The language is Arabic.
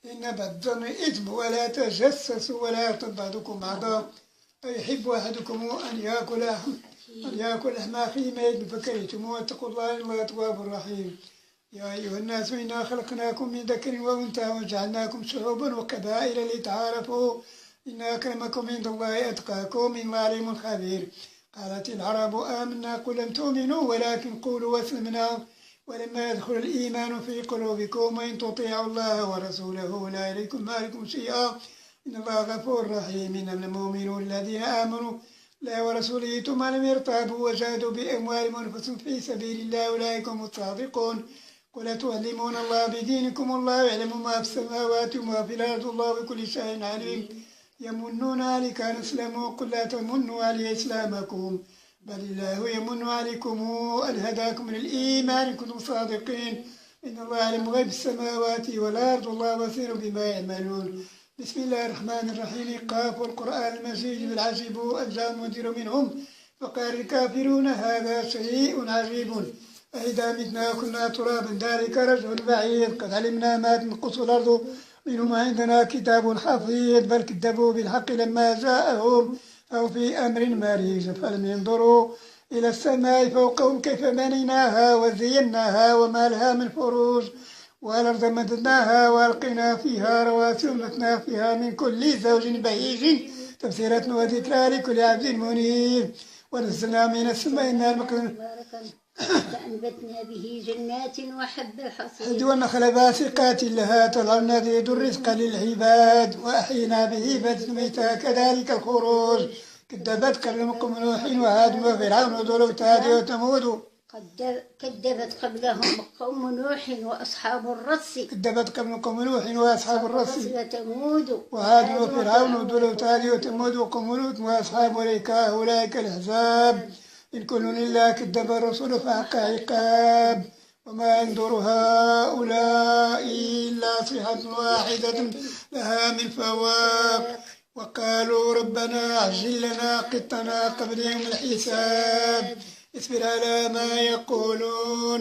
إن بعد الظن إثم ولا تجسسوا ولا يغتب بعضكم بعضا أيحب أحدكم أن يأكل لحم أخيه ميتا فكرهتموه واتقوا الله إن الله تواب رحيم. يا أيها الناس إنا خلقناكم من ذكر وأنثى وجعلناكم شعوبا وقبائل لتعارفوا إن أكرمكم عند الله أتقاكم إن الله عليم خبير. قالت العرب آمنا قل لم تؤمنوا ولكن قولوا أسلمنا ولما يدخل الإيمان في قلوبكم وإن تطيعوا الله ورسوله لا يليكم ما عليكم شيئا إن الله غفور رحيم. إنما المؤمنون الذين آمنوا لا ورسوله ثم لم يرتابوا وجاهدوا بأموالهم وأنفسهم في سبيل الله أولئك هم الصادقون. قل تعلمون الله بدينكم الله يعلم ما في السماوات وما في الأرض الله بكل شيء عليم. يمنون عليك أن أسلموا قل لا تمنوا علي إسلامكم بل الله يمن عليكم أن هداكم للإيمان إن كنتم صادقين. إن الله يعلم غيب السماوات والأرض والله بصير بما يعملون. بسم الله الرحمن الرحيم. قاف القرآن المجيد بل عجبوا أن جاء منذر منهم فقال الكافرون هذا شيء عجيب أإذا متنا كنا ترابا ذلك رجع بعيد قد علمنا ما تنقص الأرض منهم عندنا كتاب حفيظ بل كذبوا بالحق لما جاءهم أو في أمر مريج فلم ينظروا إلى السماء فوقهم كيف بنيناها وزيناها وما لها من فروج والأرض مددناها وألقينا فيها رواسي وأنبتنا فيها من كل زوج بهيج تفسيرة وذكرى لكل عبد منيب. ونزلنا من السماء ماء فأنبتنا به جنات وحب الحصيد والنخل باسقات لها طلع نزيد الرزق للعباد وأحيينا به بلدة ميتا كذلك الخروج. كذبت قبلهم نوح وعاد وفرعون وذو الأوتاد وثمود كذبت قبلهم قوم نوح وأصحاب الرس كذبت قبلهم قوم نوح وأصحاب الرس وثمود وعاد وفرعون وذو الأوتاد وثمود وقوم لوط وأصحاب الأيكة أولئك الأحزاب إن كل إلا كذب الرسول فحق عقاب. وما ينظر هؤلاء إلا صيحة واحدة لها من فواق وقالوا ربنا عجل لنا قطنا قبل يوم الحساب. اصبر على ما يقولون.